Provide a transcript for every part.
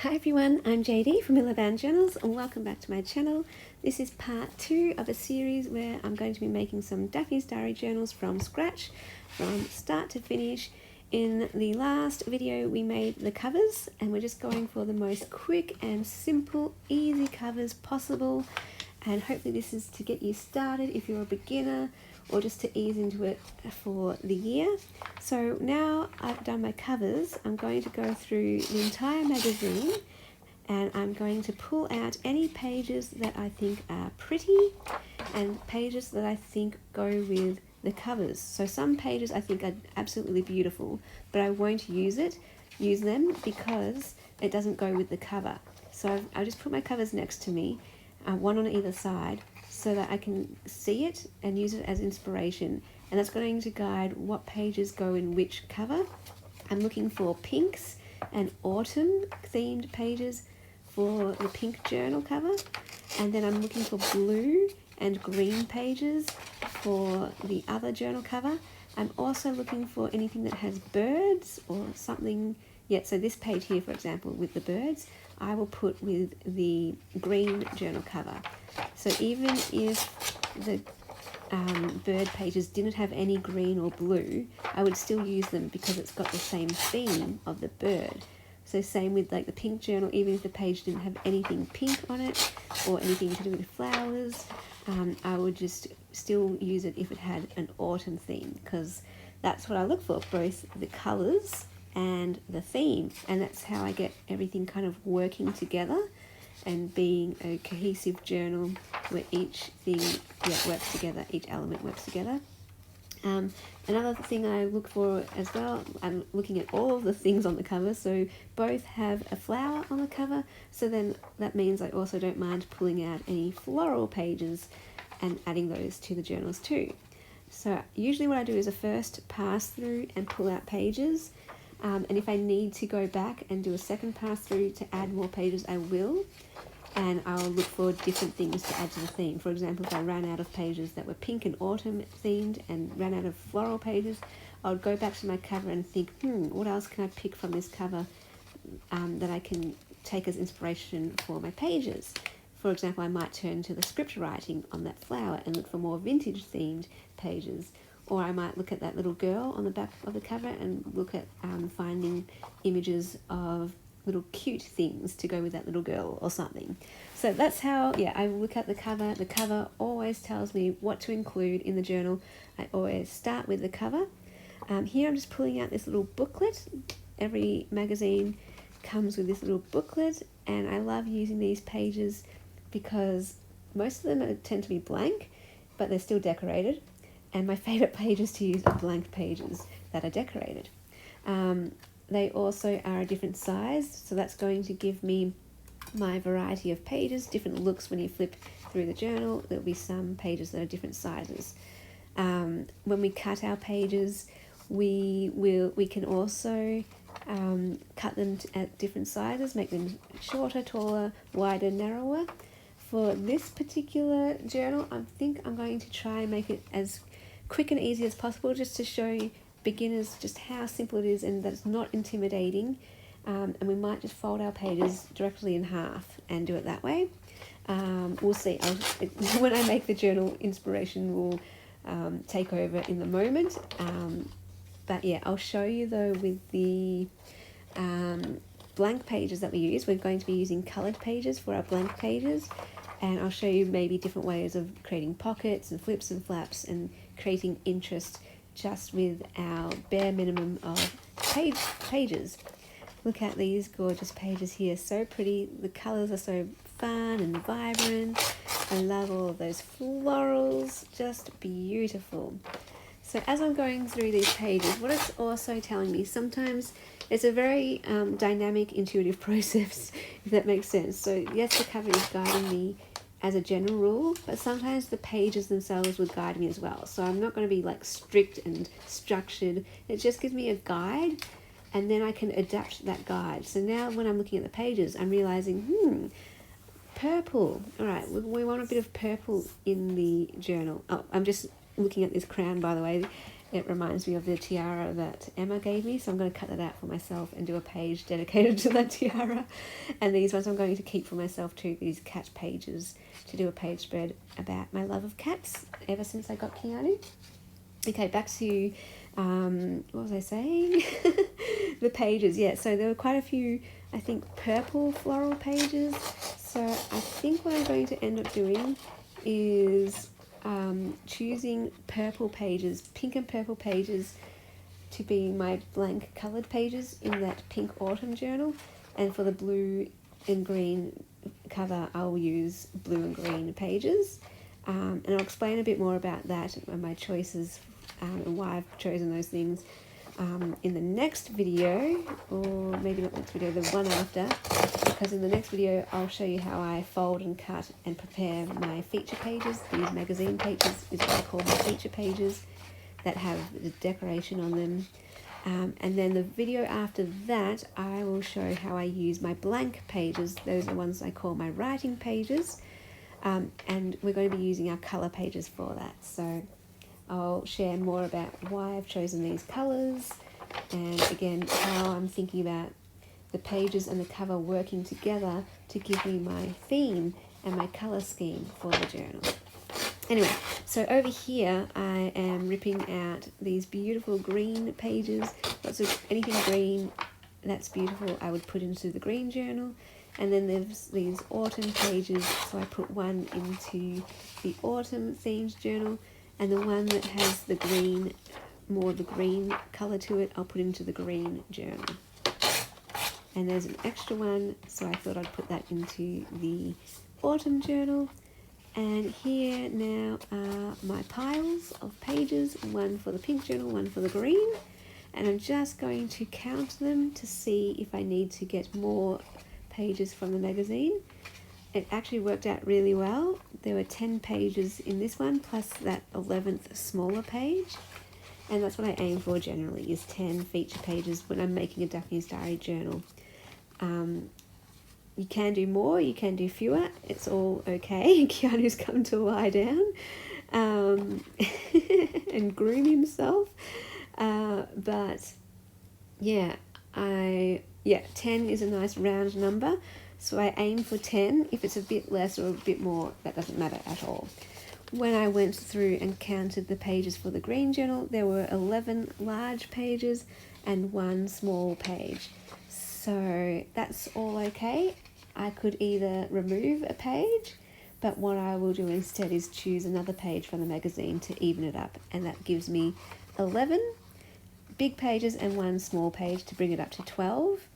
Hi everyone, I'm JD from Milliband Journals and welcome back to my channel. This is part 2 of a series where I'm going to be making some Daphne's Diary journals from scratch, from start to finish. In the last video we made the covers and we're just going for the most quick and simple, easy covers possible. And hopefully this is to get you started if you're a beginner or just to ease into it for the year. So now I've done my covers, I'm going to go through the entire magazine and I'm going to pull out any pages that I think are pretty and pages that I think go with the covers. So some pages I think are absolutely beautiful, but I won't use them because it doesn't go with the cover. So I'll just put my covers next to me, one on either side, so that I can see it and use it as inspiration. And that's going to guide what pages go in which cover. I'm looking for pinks and autumn themed pages for the pink journal cover. And then I'm looking for blue and green pages for the other journal cover. I'm also looking for anything that has birds or something. Yeah, so this page here, for example, with the birds, I will put with the green journal cover. So even if the bird pages didn't have any green or blue, I would still use them because it's got the same theme of the bird. So same with like the pink journal, even if the page didn't have anything pink on it or anything to do with flowers, I would just still use it if it had an autumn theme, because that's what I look for, both the colours and the theme, and that's how I get everything kind of working together and being a cohesive journal where each thing works together, each element works together. Another thing I look for as well, I'm looking at all of the things on the cover, so both have a flower on the cover, so then that means I also don't mind pulling out any floral pages and adding those to the journals too. So usually what I do is a first pass through and pull out pages, and if I need to go back and do a second pass through to add more pages, I will. And I'll look for different things to add to the theme. For example, if I ran out of pages that were pink and autumn themed and ran out of floral pages, I would go back to my cover and think, what else can I pick from this cover that I can take as inspiration for my pages? For example, I might turn to the script writing on that flower and look for more vintage themed pages. Or I might look at that little girl on the back of the cover and look at finding images of little cute things to go with that little girl or something. So that's how, I look at the cover. The cover always tells me what to include in the journal. I always start with the cover. Here I'm just pulling out this little booklet. Every magazine comes with this little booklet, and I love using these pages because most of them tend to be blank, but they're still decorated. And my favourite pages to use are blank pages that are decorated. They also are a different size, so that's going to give me my variety of pages, different looks when you flip through the journal. There'll be some pages that are different sizes. When we cut our pages, we can also cut them at different sizes, make them shorter, taller, wider, narrower. For this particular journal, I think I'm going to try and make it as quick and easy as possible, just to show beginners just how simple it is and that it's not intimidating. And we might just fold our pages directly in half and do it that way. We'll see. When I make the journal, inspiration will take over in the moment. But yeah, I'll show you though with the blank pages that we use. We're going to be using coloured pages for our blank pages, and I'll show you maybe different ways of creating pockets and flips and flaps and creating interest just with our bare minimum of pages. Look at these gorgeous pages here, so pretty. The colours are so fun and vibrant. I love all of those florals, just beautiful. So as I'm going through these pages, what it's also telling me, sometimes it's a very dynamic, intuitive process, if that makes sense. So yes, the cover is guiding me as a general rule, but sometimes the pages themselves would guide me as well. So I'm not going to be like strict and structured. It just gives me a guide, and then I can adapt that guide. So now when I'm looking at the pages, I'm realizing, purple. All right, we want a bit of purple in the journal. Oh, I'm just looking at this crown, by the way. it reminds me of the tiara that Emma gave me, so I'm going to cut that out for myself and do a page dedicated to that tiara. And these ones I'm going to keep for myself too, these cat pages, to do a page spread about my love of cats ever since I got Keanu. Okay, back to, what was I saying? The pages, yeah, so there were quite a few, I think, purple floral pages. So I think what I'm going to end up doing is choosing purple pages, pink and purple pages, to be my blank coloured pages in that pink autumn journal. And for the blue and green cover, I'll use blue and green pages. And I'll explain a bit more about that and my choices and why I've chosen those things in the next video, or maybe not next video, the one after, because in the next video I'll show you how I fold and cut and prepare my feature pages. These magazine pages is what I call my feature pages that have the decoration on them. And then the video after that, I will show how I use my blank pages. Those are ones I call my writing pages. And we're going to be using our colour pages for that. So I'll share more about why I've chosen these colours, and again how I'm thinking about the pages and the cover working together to give me my theme and my colour scheme for the journal. Anyway, so over here I am ripping out these beautiful green pages. Lots of anything green that's beautiful I would put into the green journal. And then there's these autumn pages, so I put one into the autumn themed journal, and the one that has the green, more the green colour to it, I'll put into the green journal. And there's an extra one, so I thought I'd put that into the autumn journal. And here now are my piles of pages, one for the pink journal, one for the green. And I'm just going to count them to see if I need to get more pages from the magazine. It actually worked out really well. There were 10 pages in this one, plus that 11th smaller page. And that's what I aim for generally, is 10 feature pages when I'm making a Daphne's Diary journal. You can do more, you can do fewer. It's all okay. Keanu's come to lie down and groom himself. But yeah, 10 is a nice round number. So I aim for 10. If it's a bit less or a bit more, that doesn't matter at all. When I went through and counted the pages for the green journal, there were 11 large pages and 1 small page. So that's all okay. I could either remove a page, but what I will do instead is choose another page from the magazine to even it up. And that gives me 11 big pages and 1 small page to bring it up to 12.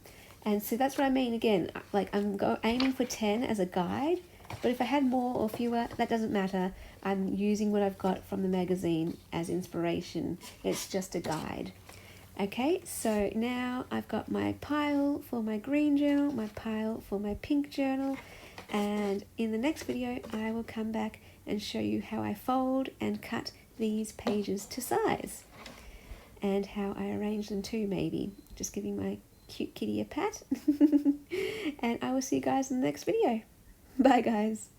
And so that's what I mean. Again, like I'm aiming for 10 as a guide, but if I had more or fewer, that doesn't matter. I'm using what I've got from the magazine as inspiration. It's just a guide. Okay, so now I've got my pile for my green journal, my pile for my pink journal, and in the next video I will come back and show you how I fold and cut these pages to size, and how I arrange them too, maybe. Just giving my cute kitty a pat. And I will see you guys in the next video. Bye guys.